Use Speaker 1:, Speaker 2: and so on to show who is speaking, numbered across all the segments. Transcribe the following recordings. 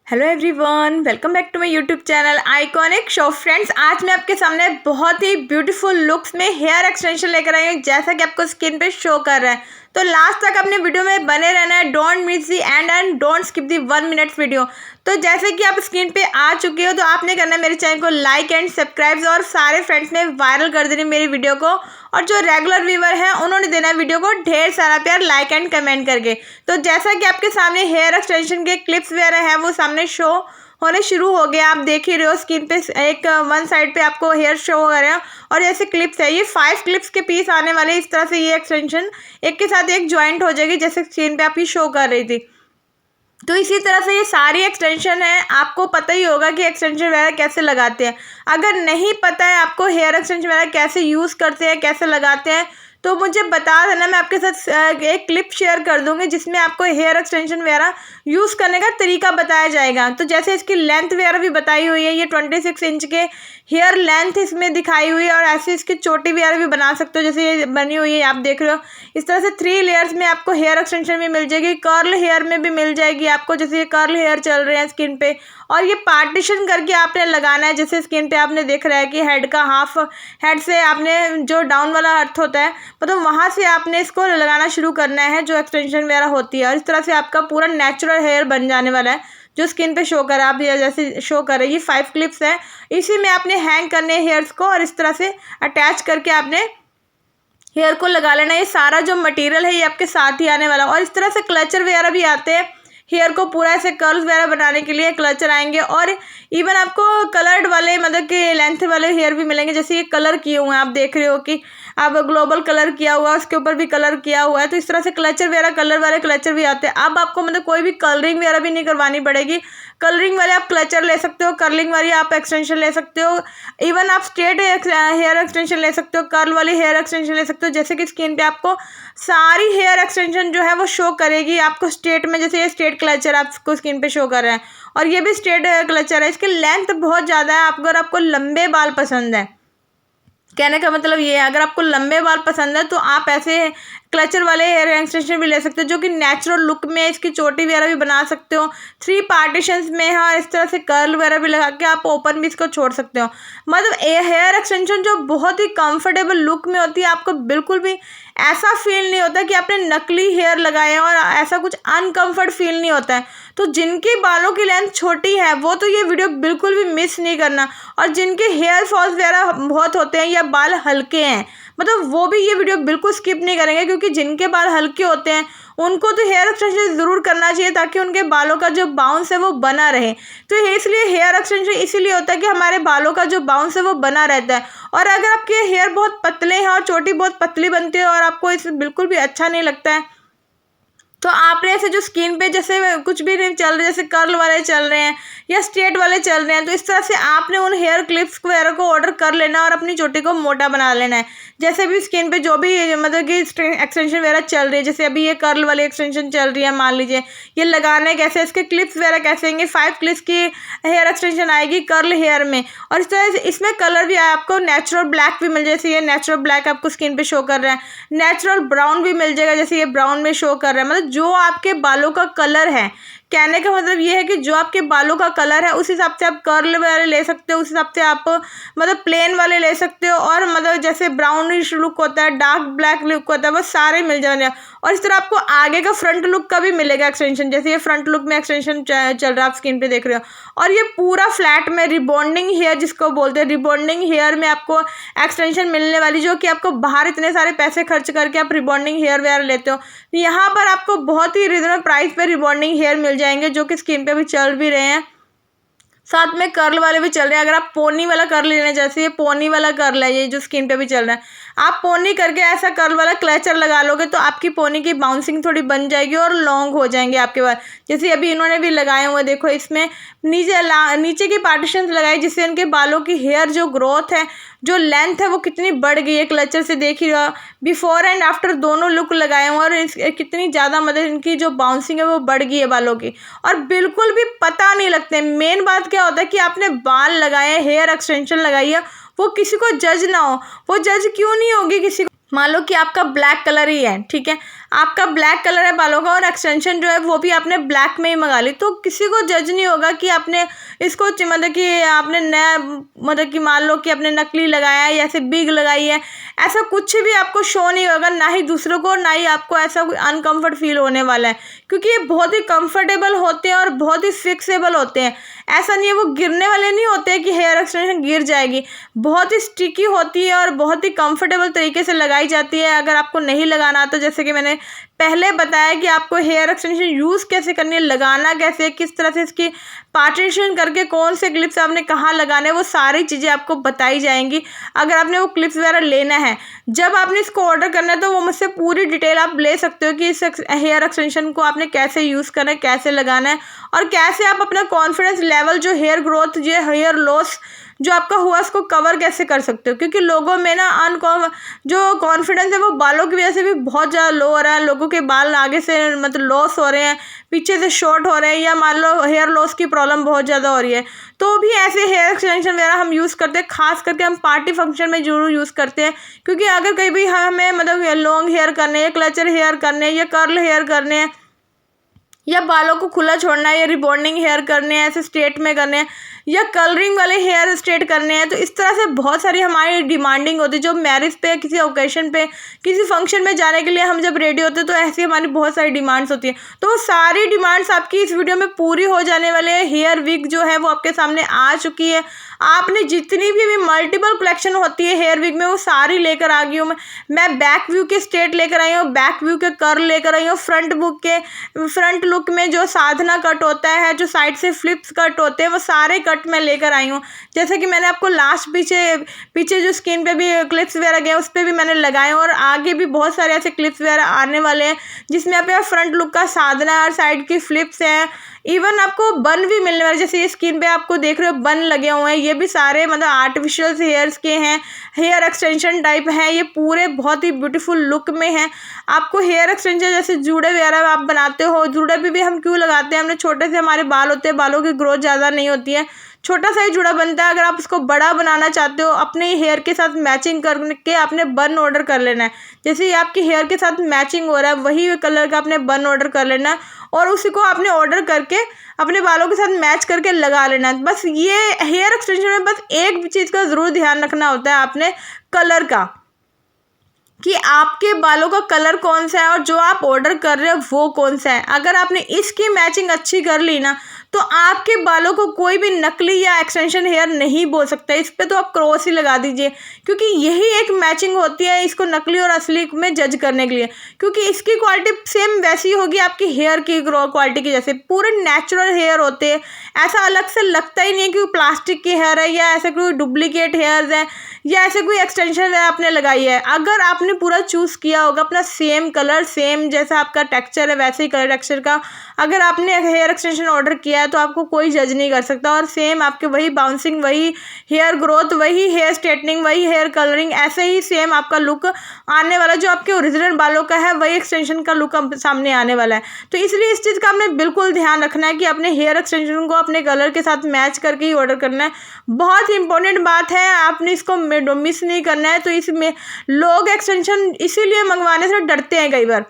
Speaker 1: Hello everyone, welcome back to my YouTube channel iconic show. Friends, आज मैं आपके सामने बहुत ही ब्यूटीफुल लुक्स में हेयर एक्सटेंशन लेकर आई हूँ, जैसा कि आपको स्क्रीन पे शो कर रहा है। तो लास्ट तक अपने वीडियो में बने रहना है। Don't miss the and don't skip the 1 minute video. तो जैसे कि आप स्क्रीन पे आ चुके हो, तो आपने करना है मेरे चैनल को लाइक एंड सब्सक्राइब और सारे फ्रेंड्स में वायरल कर देनी मेरी वीडियो को। और जो रेगुलर व्यूवर हैं उन्होंने देना है वीडियो को ढेर सारा प्यार, लाइक एंड कमेंट करके। तो जैसा कि आपके सामने हेयर एक्सटेंशन के क्लिप्स वगैरह हैं वो सामने शो होने शुरू हो गया। आप देख ही रहे हो स्क्रीन पे, एक वन साइड पे आपको हेयर शो हो रहा है और ऐसे क्लिप्स है। ये 5 क्लिप्स के पीस आने वाले। इस तरह से ये एक्सटेंशन एक के साथ एक ज्वाइंट हो जाएगी, जैसे स्क्रीन पे आपकी शो कर रही थी। तो इसी तरह से ये सारी एक्सटेंशन है। आपको पता ही होगा कि एक्सटेंशन वगैरह कैसे लगाते हैं। अगर नहीं पता है आपको हेयर एक्सटेंशन वगैरह कैसे यूज़ करते हैं, कैसे लगाते हैं, तो मुझे बता देना। मैं आपके साथ एक क्लिप शेयर कर दूंगी जिसमें आपको हेयर एक्सटेंशन वगैरह यूज़ करने का तरीका बताया जाएगा। तो जैसे इसकी लेंथ वगैरह भी बताई हुई है। ये 26 इंच के हेयर लेंथ इसमें दिखाई हुई है और ऐसे इसकी चोटी वगैरह भी बना सकते हो, जैसे ये बनी हुई है, आप देख रहे हो। इस तरह से 3 लेयर्स में आपको हेयर एक्सटेंशन भी मिल जाएगी, कर्ल हेयर में भी मिल जाएगी आपको, जैसे ये कर्ल हेयर चल रहे हैं स्किन पे। और ये पार्टीशन करके आपने लगाना है, जैसे स्किन पे आपने देख रहा है कि हेड का हाफ हेड से आपने जो डाउन वाला अर्थ होता है, मतलब वहाँ से आपने इसको लगाना शुरू करना है जो एक्सटेंशन वगैरह होती है। और इस तरह से आपका पूरा नेचुरल हेयर बन जाने वाला है, जो स्किन पे शो कर आप जैसे शो कर रहे हैं। ये 5 क्लिप्स हैं, इसी में आपने हैंग करने हेयर्स को और इस तरह से अटैच करके आपने हेयर को लगा लेना। ये सारा जो मटेरियल है ये आपके साथ ही आने वाला। और इस तरह से क्लचर वगैरह भी आते हैं हेयर को पूरा ऐसे कर्ल्स वगैरह बनाने के लिए क्लचर आएंगे। और इवन आपको कलर्ड वाले, मतलब कि लेंथ वाले हेयर भी मिलेंगे, जैसे ये कलर किए हुए हैं, आप देख रहे हो कि अब ग्लोबल कलर किया हुआ है, उसके ऊपर भी कलर किया हुआ है। तो इस तरह से क्लचर वगैरह, कलर वाले क्लचर भी आते हैं। अब आपको मतलब कोई भी कलरिंग वगैरह भी नहीं करवानी पड़ेगी। कलरिंग वाले आप क्लचर ले सकते हो, कर्लिंग वाली आप एक्सटेंशन ले सकते हो, इवन आप स्ट्रेट हेयर एक्सटेंशन ले सकते हो, कर्ल वाली हेयर एक्सटेंशन ले सकते हो। जैसे कि स्किन पे आपको सारी हेयर एक्सटेंशन जो है वो शो करेगी आपको स्ट्रेट में, जैसे ये स्ट्रेट क्लचर आपको स्किन पे शो कर रहे हैं और ये भी स्ट्रेट क्लचर है। इसकी लेंथ बहुत ज़्यादा है। अगर आपको लंबे बाल पसंद है, कहने का मतलब ये है, अगर आपको लंबे बाल पसंद है तो आप ऐसे क्लचर वाले हेयर एक्सटेंशन भी ले सकते हो, जो कि नेचुरल लुक में इसकी चोटी वगैरह भी बना सकते हो। 3 पार्टीशंस में है और इस तरह से कर्ल वगैरह भी लगा के आप ओपन भी इसको छोड़ सकते हो। मतलब हेयर एक्सटेंशन जो बहुत ही कंफर्टेबल लुक में होती है, आपको बिल्कुल भी ऐसा फील नहीं होता कि आपने नकली हेयर लगाए हैं और ऐसा कुछ अनकम्फर्ट फील नहीं होता है। तो जिनके बालों की लेंथ छोटी है वो तो ये वीडियो बिल्कुल भी मिस नहीं करना। और जिनके हेयर फॉल्स वगैरह बहुत होते हैं या बाल हल्के हैं, मतलब वो भी ये वीडियो बिल्कुल स्किप नहीं करेंगे, क्योंकि जिनके बाल हल्के होते हैं उनको तो हेयर एक्सटेंशन ज़रूर करना चाहिए, ताकि उनके बालों का जो बाउंस है वो बना रहे। तो इसलिए हेयर एक्सटेंशन इसीलिए होता है कि हमारे बालों का जो बाउंस है वो बना रहता है। और अगर आपके हेयर बहुत पतले हैं और चोटी बहुत पतली बनती है और आपको इस बिल्कुल भी अच्छा नहीं लगता है, तो आपने ऐसे जो स्किन पे जैसे कुछ भी नहीं चल रहे, जैसे कर्ल वाले चल रहे हैं या स्ट्रेट वाले चल रहे हैं, तो इस तरह से आपने उन हेयर क्लिप्स वगैरह को ऑर्डर कर लेना और अपनी चोटी को मोटा बना लेना है। जैसे भी स्किन पे जो भी मतलब कि एक्सटेंशन वगैरह चल रही है, जैसे अभी ये कर्ल वाली एक्सटेंशन चल रही है, मान लीजिए, ये लगाने कैसे, इसके क्लिप्स वगैरह कैसे आएंगे। 5 क्लिप्स की हेयर एक्सटेंशन आएगी कर्ल हेयर में। और इस तरह से इसमें कलर भी आपको नेचुरल ब्लैक भी मिल जाए, जैसे ये नेचुरल ब्लैक आपको स्किन पे शो कर रहा है। नेचुरल ब्राउन भी मिल जाएगा, जैसे ये ब्राउन में शो कर रहा है। मतलब जो आपके बालों का कलर है, कहने का मतलब ये है कि जो आपके बालों का कलर है उस हिसाब से आप कर्ल वाले ले सकते हो, उस हिसाब से आप मतलब प्लेन वाले ले सकते हो। और मतलब जैसे ब्राउनिश लुक होता है, डार्क ब्लैक लुक होता है, वो सारे मिल जाएंगे। और इस तरह आपको आगे का फ्रंट लुक का भी मिलेगा एक्सटेंशन, जैसे ये फ्रंट लुक में एक्सटेंशन चल रहा है, आप स्किन पे देख रहे हो। और ये पूरा फ्लैट में रिबॉन्डिंग हेयर जिसको बोलते हैं, रिबॉन्डिंग हेयर में आपको एक्सटेंशन मिलने वाली, जो कि आपको बाहर इतने सारे पैसे खर्च करके आप रिबॉन्डिंग हेयर वेयर लेते हो, यहाँ पर आपको बहुत ही रिजनेबल प्राइस पे रिबॉन्डिंग हेयर मिल जाएंगे, जो कि स्किन पे भी चल भी रहे हैं। साथ में कर्ल वाले भी चल रहे हैं। अगर आप पोनी वाला कर्ल लेना, जैसे ये पोनी वाला कर्ल है, ये जो स्किन पे भी चल रहा है, आप पोनी करके ऐसा कर्ल वाला क्लचर लगा लोगे तो आपकी पोनी की बाउंसिंग थोड़ी बन जाएगी और लॉन्ग हो जाएंगे आपके बाल। जैसे अभी इन्होंने भी लगाए हुए, देखो इसमें नीचे की पार्टीशंस लगाई, जिससे उनके बालों की हेयर जो ग्रोथ है, जो लेंथ है, वो कितनी बढ़ गई है। क्लचर से देख ही रहा, बिफोर एंड आफ्टर दोनों लुक लगाए हुए और कितनी ज़्यादा मतलब इनकी जो बाउंसिंग है वो बढ़ गई है बालों की, और बिल्कुल भी पता नहीं लगते। मेन बात क्या होता है कि आपने बाल लगाए, हेयर एक्सटेंशन लगाई है, वो किसी को जज ना हो। वो जज क्यों नहीं होगी किसी को, मान लो कि आपका ब्लैक कलर ही है, ठीक है, आपका ब्लैक कलर है बालों का और एक्सटेंशन जो है वो भी आपने ब्लैक में ही मंगा ली, तो किसी को जज नहीं होगा कि आपने इसको मतलब कि आपने नया मतलब कि मान लो कि आपने नकली लगाया है या ऐसे बिग लगाई है, ऐसा कुछ भी आपको शो नहीं होगा, ना ही दूसरों को, ना ही आपको ऐसा कोई अनकंफर्ट फील होने वाला है, क्योंकि ये बहुत ही कंफर्टेबल होते हैं और बहुत ही फिक्सेबल होते हैं। ऐसा नहीं है, वो गिरने वाले नहीं होते कि हेयर एक्सटेंशन गिर जाएगी, बहुत ही स्टिकी होती है और बहुत ही कंफर्टेबल तरीके से लगाई जाती है। अगर आपको नहीं लगाना आता, जैसे कि मैंने पहले बताया कि आपको हेयर एक्सटेंशन यूज़ कैसे करनी है, लगाना कैसे है, किस तरह से इसकी पार्टीशन करके कौन से क्लिप्स आपने कहाँ लगाने, वो सारी चीज़ें आपको बताई जाएंगी। अगर आपने वो क्लिप्स वगैरह लेना है, जब आपने इसको ऑर्डर करना है, तो वो मुझसे पूरी डिटेल आप ले सकते हो कि इस हेयर एक्सटेंशन को आपने कैसे यूज़ करना है, कैसे लगाना है, और कैसे आप अपना कॉन्फिडेंस लेवल जो हेयर ग्रोथ, जो हेयर लॉस जो आपका हुआ, उसको कवर कैसे कर सकते हो। क्योंकि लोगों में ना जो कॉन्फिडेंस है वो बालों की वजह से भी बहुत ज़्यादा लो हो रहा है। लोगों के बाल आगे से मतलब लॉस हो रहे हैं, पीछे से शॉर्ट हो रहे हैं, या मान लो हेयर लॉस की प्रॉब्लम बहुत ज़्यादा हो रही है, तो भी ऐसे हेयर एक्सटेंशन वगैरह हम यूज़ करते हैं। खास करके हम पार्टी फंक्शन में जरूर यूज़ करते हैं, क्योंकि अगर कहीं भी हमें मतलब लॉन्ग हेयर करने, या क्लचर हेयर करने, या कर्ल हेयर करने हैं, या बालों को खुला छोड़ना है, या रिबॉन्डिंग हेयर करने हैं, ऐसे स्ट्रेट में करने हैं, या कलरिंग वाले हेयर स्ट्रेट करने हैं, तो इस तरह से बहुत सारी हमारी डिमांडिंग होती है। जो मैरिज पे, किसी ओकेशन पे, किसी फंक्शन में जाने के लिए हम जब रेडी होते हैं, तो ऐसी हमारी बहुत सारी डिमांड्स होती है। तो वो सारी डिमांड्स आपकी इस वीडियो में पूरी हो जाने वाले हैं। हेयर विग जो है वो आपके सामने आ चुकी है। आपने जितनी भी मल्टीपल कलेक्शन होती है हेयर विग में, वो सारी लेकर आ गई हूँ मैं बैक व्यू के स्ट्रेट लेकर आई हूँ, बैक व्यू के कर्ल लेकर आई हूँ, फ्रंट लुक में जो साधना कट होता है, जो साइड से फ्लिप्स कट होते हैं, वो सारे कट मैं लेकर आई हूँ। जैसे कि मैंने आपको लास्ट पीछे जो स्किन पे भी क्लिप्स वगैरह गए, उस पर भी मैंने लगाए, और आगे भी बहुत सारे ऐसे क्लिप्स वगैरह आने वाले हैं, जिसमें आप फ्रंट लुक का साधना और साइड की फ्लिप्स हैं। इवन आपको बन भी मिलने वाले, जैसे ये स्किन पे आपको देख रहे हो बन लगे हुए हैं, ये भी सारे मतलब आर्टिफिशियल हेयर्स के हैं, हेयर एक्सटेंशन टाइप हैं। ये पूरे बहुत ही ब्यूटीफुल लुक में हैं। आपको हेयर एक्सटेंशन जैसे जूड़े वगैरह आप बनाते हो, जूड़े पे भी हम क्यों लगाते हैं, हमने छोटे से हमारे बाल होते हैं, बालों की ग्रोथ ज़्यादा नहीं होती है, छोटा सा ही जुड़ा बनता है। अगर आप उसको बड़ा बनाना चाहते हो, अपने हेयर के साथ मैचिंग करके आपने बन ऑर्डर कर लेना है। जैसे ही आपकी हेयर के साथ मैचिंग हो रहा है, वही कलर का आपने बन ऑर्डर कर लेना है, और उसी को आपने ऑर्डर करके अपने बालों के साथ मैच करके लगा लेना है। बस ये हेयर एक्सटेंशन में बस एक चीज़ का ज़रूर ध्यान रखना होता है आपने, कलर का, कि आपके बालों का कलर कौन सा है और जो आप ऑर्डर कर रहे हो वो कौन सा है। अगर आपने इसकी मैचिंग अच्छी कर ली ना, तो आपके बालों को कोई भी नकली या एक्सटेंशन हेयर नहीं बोल सकता। इस पर तो आप क्रॉस ही लगा दीजिए, क्योंकि यही एक मैचिंग होती है इसको नकली और असली में जज करने के लिए, क्योंकि इसकी क्वालिटी सेम वैसी होगी आपकी हेयर की क्वालिटी की, जैसे पूरे नेचुरल हेयर होते हैं। ऐसा अलग से लगता ही नहीं है कि प्लास्टिक के हेयर है, या ऐसे कोई डुप्लीकेट हेयर्स है, या ऐसे कोई एक्सटेंशन है आपने लगाई है। अगर आपने पूरा चूज़ किया होगा अपना सेम कलर, सेम जैसा आपका टेक्सचर है वैसे ही कलर टेक्सचर का, अगर आपने हेयर एक्सटेंशन ऑर्डर किया है, तो आपको कोई जज नहीं कर सकता। और सेम आपके वही बाउंसिंग, वही हेयर ग्रोथ, वही हेयर स्ट्रेटनिंग, वही हेयर कलरिंग, ऐसे ही सेम आपका लुक आने वाला, जो आपके ओरिजिनल बालों का है वही एक्सटेंशन का लुक सामने आने वाला है। तो इसलिए इस चीज़ का आपने बिल्कुल ध्यान रखना है कि अपने हेयर एक्सटेंशन को अपने कलर के साथ मैच करके ही ऑर्डर करना है। बहुत इंपॉर्टेंट बात है, आपने इसको मिस नहीं करना है। तो इसमें लोग एक्सटेंशन इसीलिए मंगवाने से डरते हैं, कई बार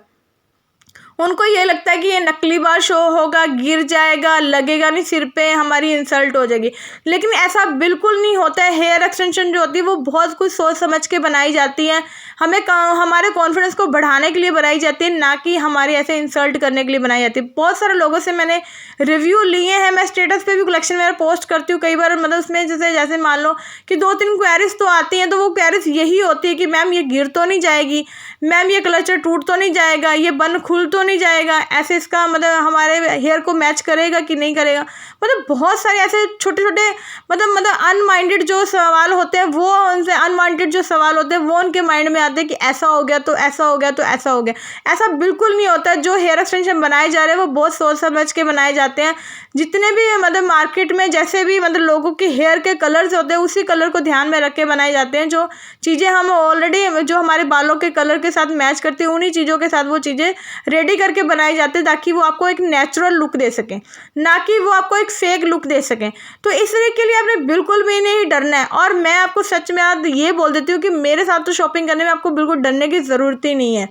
Speaker 1: उनको ये लगता है कि ये नकली बाल शो होगा, गिर जाएगा, लगेगा नहीं सिर पे, हमारी इंसल्ट हो जाएगी। लेकिन ऐसा बिल्कुल नहीं होता है। हेयर एक्सटेंशन जो होती है वो बहुत कुछ सोच समझ के बनाई जाती है, हमें हमारे कॉन्फिडेंस को बढ़ाने के लिए बनाई जाती है, ना कि हमारे ऐसे इंसल्ट करने के लिए बनाई जाती है। बहुत सारे लोगों से मैंने रिव्यू लिए हैं, मैं स्टेटस पे भी कलेक्शन वगैरह पोस्ट करती हूँ कई बार, मतलब उसमें जैसे मान लो कि 2-3 क्वेरीज तो आती हैं, तो वो क्वेरीज यही होती है कि मैम ये गिर तो नहीं जाएगी, मैम ये क्लचर टूट तो नहीं जाएगा, ये बन खुल तो नहीं जाएगा, ऐसे इसका मतलब हमारे हेयर को मैच करेगा कि नहीं करेगा। मतलब बहुत सारे ऐसे छोटे छोटे मतलब अनमाइंडेड जो सवाल होते हैं, वो उनसे अनवांटेड जो सवाल होते हैं वो उनके माइंड में आते हैं कि ऐसा हो गया तो ऐसा हो गया तो ऐसा हो गया। ऐसा बिल्कुल नहीं होता। जो हेयर एक्सटेंशन बनाए जा रहे हैं वो बहुत सोच समझ के बनाए जाते हैं। जितने भी मतलब मार्केट में जैसे भी मतलब लोगों के हेयर के कलर्स होते हैं, उसी कलर को ध्यान में रख के बनाए जाते हैं। जो चीज़ें हम ऑलरेडी जो हमारे बालों के कलर के साथ मैच करती है, उन्हीं चीज़ों के साथ वो चीज़ें रेडी करके बनाए जाते हैं, ताकि वो आपको एक नेचुरल लुक दे सकें, ना कि वो आपको एक फेक लुक दे सकें। तो इस तरह के लिए आपने बिल्कुल भी नहीं डरना है। और मैं आपको सच में आज ये बोल देती हूँ कि मेरे साथ तो शॉपिंग करने में आपको बिल्कुल डरने की ज़रूरत ही नहीं है,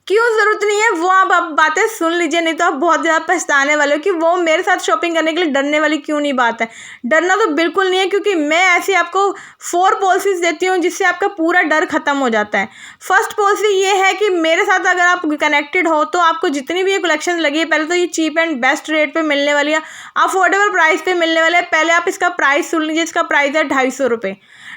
Speaker 1: क्यों ज़रूरत नहीं है वो आप बातें सुन लीजिए, नहीं तो आप बहुत ज़्यादा पछताने वाले हो कि वो मेरे साथ शॉपिंग करने के लिए डरने वाली क्यों नहीं बात है। डरना तो बिल्कुल नहीं है, क्योंकि मैं ऐसी आपको 4 पॉलिसीज़ देती हूँ जिससे आपका पूरा डर खत्म हो जाता है। फर्स्ट पॉलिसी ये है कि मेरे साथ अगर आप कनेक्टेड हो तो आपको जितनी भी ये कलेक्शन लगी है, पहले तो ये चीप एंड बेस्ट रेट पे मिलने वाली है, अफोर्डेबल प्राइस पे मिलने वाला है। पहले आप इसका प्राइस सुन लीजिए। इसका प्राइस है 250 रुपये।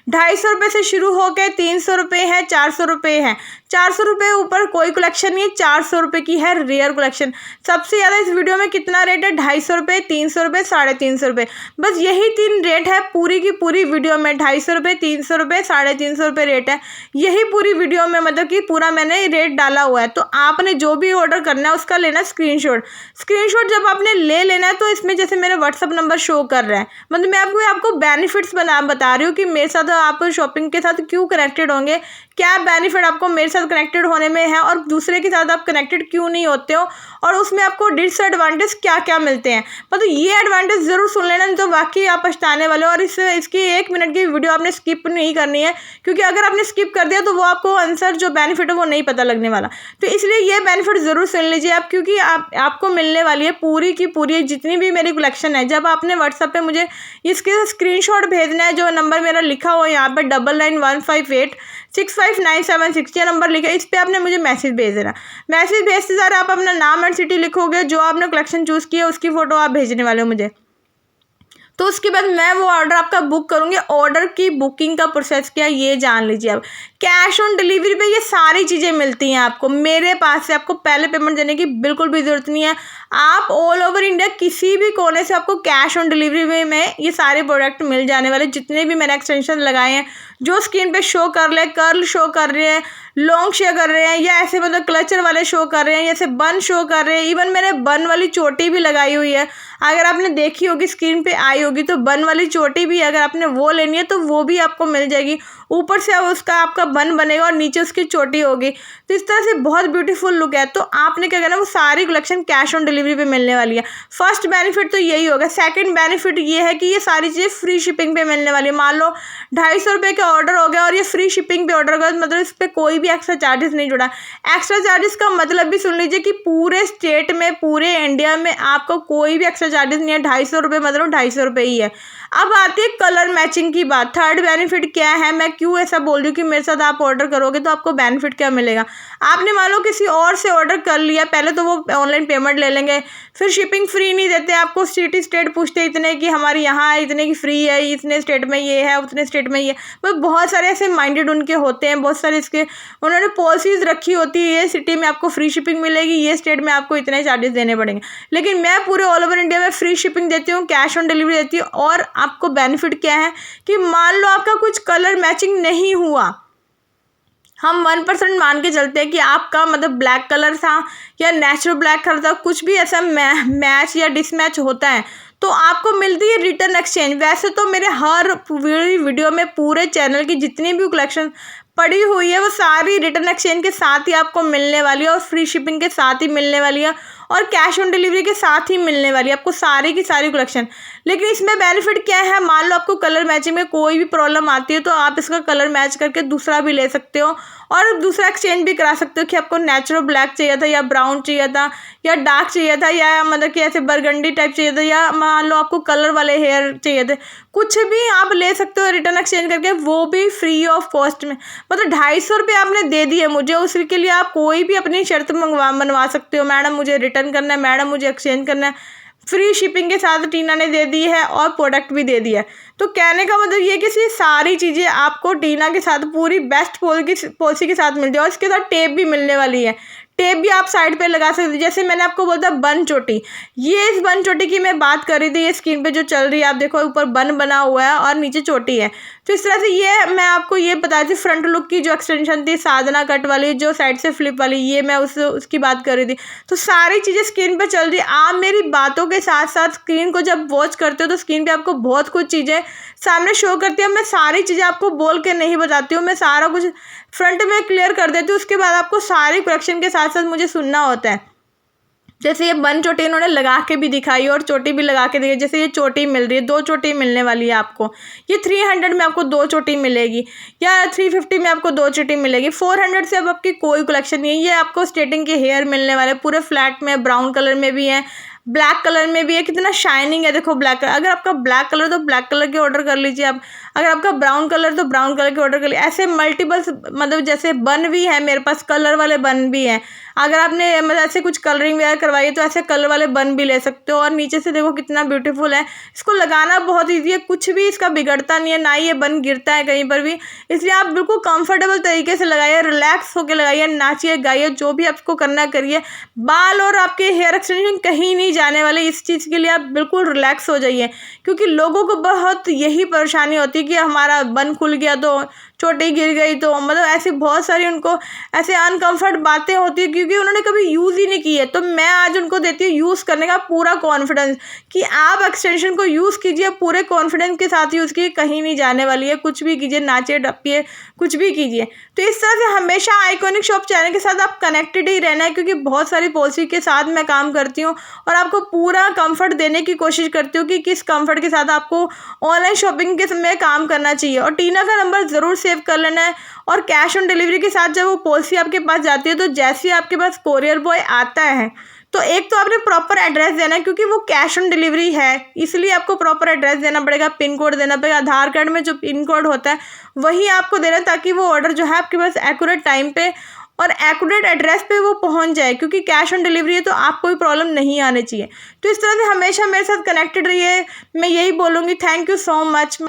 Speaker 1: 250 रुपये से शुरू होकर 300 रुपये है, 400 रुपये है। 400 रुपये ऊपर कोई कलेक्शन नहीं है। 400 रुपये की है रेयर कलेक्शन। सबसे ज़्यादा इस वीडियो में कितना रेट है? 250 रुपये, 300 रुपये, 350 रुपये। बस यही 3 रेट है पूरी की पूरी वीडियो में। 250 रुपये, 300 रुपये, 350 रुपये रेट है। यही पूरी वीडियो में मतलब कि पूरा मैंने रेट डाला हुआ है। तो आपने जो भी ऑर्डर करना है उसका लेना स्क्रीनशॉट। स्क्रीनशॉट जब आपने ले लेना है तो इसमें जैसे मेरा व्हाट्सअप नंबर शो कर रहा है, मतलब मैं आपको बेनिफिट्स बता रही हूँ कि मेरे साथ आप शॉपिंग के साथ क्यों कनेक्टेड होंगे, क्या बेनिफिट आपको मेरे साथ कनेक्टेड होने में है और दूसरे के साथ आप कनेक्टेड क्यों नहीं होते हो, और उसमें आपको डिसएडवांटेज क्या क्या मिलते हैं। मतलब ये एडवांटेज ज़रूर सुन लेना, नहीं तो वाकई आप पछताने वाले हो। और इसकी 1 मिनट की वीडियो आपने स्किप नहीं करनी है, क्योंकि अगर आपने स्किप कर दिया तो वो आपको आंसर जो बेनिफिट है वो नहीं पता लगने वाला। तो इसलिए ये बेनिफिट ज़रूर सुन लीजिए आप, क्योंकि आपको मिलने वाली है पूरी की पूरी जितनी भी मेरी कलेक्शन है। जब आपने व्हाट्सएप पर मुझे इसके स्क्रीनशॉट भेजना है, जो नंबर मेरा लिखा हुआ है यहाँ पर 9915865976 ये नंबर लिखा है, इस पर आपने मुझे मैसेज भेज देना। मैसेज भेजते सारे आप अपना नाम एंड सिटी लिखोगे, जो आपने कलेक्शन चूज़ किया उसकी फ़ोटो आप भेजने वाले हो मुझे। तो उसके बाद मैं वो ऑर्डर आपका बुक करूँगी। ऑर्डर की बुकिंग का प्रोसेस क्या है ये जान लीजिए अब। कैश ऑन डिलीवरी पे ये सारी चीज़ें मिलती हैं आपको मेरे पास से। आपको पहले पेमेंट देने की बिल्कुल भी ज़रूरत नहीं है। आप ऑल ओवर इंडिया किसी भी कोने से आपको कैश ऑन डिलीवरी में ये सारे प्रोडक्ट मिल जाने वाले। जितने भी मैंने एक्सटेंशन लगाए हैं, जो स्क्रीन पे शो कर रहे हैं, कर्ल शो कर रहे हैं, लॉन्ग शो कर रहे हैं, या ऐसे मतलब क्लचर वाले शो कर रहे हैं, जैसे बन शो कर रहे हैं। इवन मैंने बन वाली चोटी भी लगाई हुई है, अगर आपने देखी होगी स्क्रीन पे आई होगी, तो बन वाली चोटी भी अगर आपने वो लेनी है तो वो भी आपको मिल जाएगी। ऊपर से उसका आपका बन बनेगा और नीचे उसकी चोटी होगी। तो इस तरह से बहुत ब्यूटीफुल लुक है। तो आपने क्या करना है, वो सारी कलेक्शन कैश ऑन डिलीवरी पे मिलने वाली है। फर्स्ट बेनिफिट तो यही होगा। सेकंड बेनिफिट ये है कि ये सारी चीज़ें फ्री शिपिंग पे मिलने वाली है। मान लो 250 रुपये का ऑर्डर हो गया और ये फ्री शिपिंग पे ऑर्डर होगा, मतलब इस पर कोई भी एक्स्ट्रा चार्जेस नहीं जुड़ा। एक्स्ट्रा चार्जेस का मतलब भी सुन लीजिए कि पूरे स्टेट में, पूरे इंडिया में आपको कोई भी एक्स्ट्रा चार्जेस नहीं है। 250 रुपये मतलब 250 रुपये ही है। अब आती है कलर मैचिंग की बात। थर्ड बेनिफिट क्या है, मैं क्यों ऐसा बोल रही हूँ कि मेरे साथ आप ऑर्डर करोगे तो आपको बेनिफिट क्या मिलेगा। आपने मान लो किसी और से ऑर्डर कर लिया, पहले तो वो ऑनलाइन पेमेंट ले लेंगे, फिर शिपिंग फ्री नहीं देते आपको। सिटी स्टेट पूछते इतने की हमारी यहाँ इतने की फ्री है, इतने स्टेट में ये है, उतने स्टेट में ये। वो बहुत सारे ऐसे माइंडेड उनके होते हैं, बहुत सारे इसके उन्होंने पॉलिसीज रखी होती है। ये सिटी में आपको फ्री शिपिंग मिलेगी, ये स्टेट में आपको इतने चार्जेस देने पड़ेंगे। लेकिन मैं पूरे ऑल ओवर इंडिया में फ्री शिपिंग देती हूँ, कैश ऑन डिलीवरी देती हूँ। और आपको बेनिफिट क्या है कि मान लो आपका कुछ कलर मैचिंग नहीं हुआ, हम 1% मान के चलते हैं कि आपका मतलब ब्लैक कलर था या नेचुरल ब्लैक कलर था, कुछ भी ऐसा मैच या डिसमैच होता है तो आपको मिलती है रिटर्न एक्सचेंज। वैसे तो मेरे हर वीडियो में पूरे चैनल की जितनी भी कलेक्शन पड़ी हुई है वो सारी रिटर्न एक्सचेंज के साथ ही आपको मिलने वाली है, और फ्री शिपिंग के साथ ही मिलने वाली है, और कैश ऑन डिलीवरी के साथ ही मिलने वाली है आपको सारी की सारी कलेक्शन। लेकिन इसमें बेनिफिट क्या है, मान लो आपको कलर मैचिंग में कोई भी प्रॉब्लम आती है तो आप इसका कलर मैच करके दूसरा भी ले सकते हो और दूसरा एक्सचेंज भी करा सकते हो कि आपको नेचुरल ब्लैक चाहिए था या ब्राउन चाहिए था या डार्क चाहिए था या मतलब कि ऐसे बरगंडी टाइप चाहिए था, या मान लो आपको कलर वाले हेयर चाहिए थे, कुछ भी आप ले सकते हो रिटर्न एक्सचेंज करके, वो भी फ्री ऑफ कॉस्ट में। मतलब 250 रुपये आपने दे दिए मुझे, उसके लिए आप कोई भी अपनी शर्त बनवा सकते हो। मैडम मुझे रिटर्न करना है, मैडम मुझे एक्सचेंज करना है, फ्री शिपिंग के साथ टीना ने दे दी है और प्रोडक्ट भी दे दिया है। तो कहने का मतलब ये कि सारी चीज़ें आपको टीना के साथ पूरी बेस्ट पॉलिसी के साथ मिल जाए, और इसके साथ टेप भी मिलने वाली है। टेप भी आप साइड पे लगा सकते हो। जैसे मैंने आपको बोला था बन चोटी, ये इस बन चोटी की मैं बात कर रही थी, ये स्क्रीन पे जो चल रही है आप देखो, ऊपर बन बना हुआ है और नीचे चोटी है। तो इस तरह से ये मैं आपको ये बताई थी फ्रंट लुक की जो एक्सटेंशन थी, साधना कट वाली जो साइड से फ्लिप वाली, ये मैं उसकी बात कर रही थी। तो सारी चीज़ें स्क्रीन पर चल रही है। आप मेरी बातों के साथ साथ स्क्रीन को जब वॉच करते हो तो स्क्रीन पर आपको बहुत कुछ चीज़ें सामने शो करती है। मैं सारी चीज़ें आपको बोल के नहीं बताती हूँ, मैं सारा कुछ फ्रंट में क्लियर कर देती हूँ। उसके बाद आपको सारी कलेक्शन के साथ साथ मुझे सुनना होता है। जैसे ये बन चोटी इन्होंने लगा के भी दिखाई और चोटी भी लगा के दिखाई। जैसे ये चोटी मिल रही है, 2 चोटी मिलने वाली है आपको। ये 300 में आपको 2 चोटी मिलेगी या 350 में आपको 2 चोटी मिलेगी। 400 से अब आपकी कोई कलेक्शन नहीं है। ये आपको स्ट्रेटिंग के हेयर मिलने वाले पूरे फ्लैट में, ब्राउन कलर में भी है, ब्लैक कलर में भी है। कितना शाइनिंग है देखो ब्लैक कलर। अगर आपका ब्लैक कलर तो ब्लैक कलर के ऑर्डर कर लीजिए आप। अगर आपका ब्राउन कलर तो ब्राउन कलर के ऑर्डर कर लीजिए। ऐसे मल्टीपल्स मतलब जैसे बन भी है मेरे पास, कलर वाले बन भी हैं। अगर आपने मतलब ऐसे कुछ कलरिंग वगैरह करवाई है तो ऐसे कलर वाले बन भी ले सकते हो। और नीचे से देखो कितना ब्यूटीफुल है। इसको लगाना बहुत ईजी है, कुछ भी इसका बिगड़ता नहीं है, ना ही ये बन गिरता है कहीं पर भी। इसलिए आप बिल्कुल कंफर्टेबल तरीके से लगाइए, रिलैक्स होकर लगाइए, नाचिए गाइए, जो भी आपको करना करिए। बाल और आपके हेयर एक्सटेंशन कहीं नहीं जाने वाले। इस चीज़ के लिए आप बिल्कुल रिलैक्स हो जाइए, क्योंकि लोगों को बहुत यही परेशानी होती है कि हमारा बन खुल गया तो, चोटी गिर गई तो, मतलब ऐसी बहुत सारी उनको ऐसे अनकंफर्ट बातें होती है क्योंकि उन्होंने कभी यूज़ ही नहीं की है। तो मैं आज उनको देती हूँ यूज़ करने का पूरा कॉन्फिडेंस कि आप एक्सटेंशन को यूज़ कीजिए, पूरे कॉन्फिडेंस के साथ यूज़ कीजिए, कहीं नहीं जाने वाली है। कुछ भी कीजिए, नाचिए डपिए, कुछ भी कीजिए। तो इस तरह से हमेशा आइकॉनिक शॉप चैनल के साथ आप कनेक्टेड ही रहना है, क्योंकि बहुत सारी पॉलिसी के साथ मैं काम करती हूँ और आपको पूरा कंफर्ट देने की कोशिश करती हूँ कि किस कंफर्ट के साथ आपको ऑनलाइन शॉपिंग के समय काम करना चाहिए। और टीना का नंबर ज़रूर सेव कर लेना है। और कैश ऑन डिलीवरी के साथ जब वो पॉलिसी आपके पास जाती है तो जैसे ही आपके पास कोरियर बॉय आता है तो एक तो आपने प्रॉपर एड्रेस देना है, क्योंकि वो कैश ऑन डिलीवरी है, इसलिए आपको प्रॉपर एड्रेस देना पड़ेगा, पिन कोड देना पड़ेगा। आधार कार्ड में जो पिन कोड होता है वही आपको देना, ताकि वो ऑर्डर जो है आपके पास एक्यूरेट टाइम पे और एक्यूरेट एड्रेस पे वो पहुंच जाए, क्योंकि कैश ऑन डिलीवरी है तो आपको कोई प्रॉब्लम नहीं आनी चाहिए। तो इस तरह से हमेशा मेरे साथ कनेक्टेड रहिए, मैं यही बोलूँगी। Thank you so much.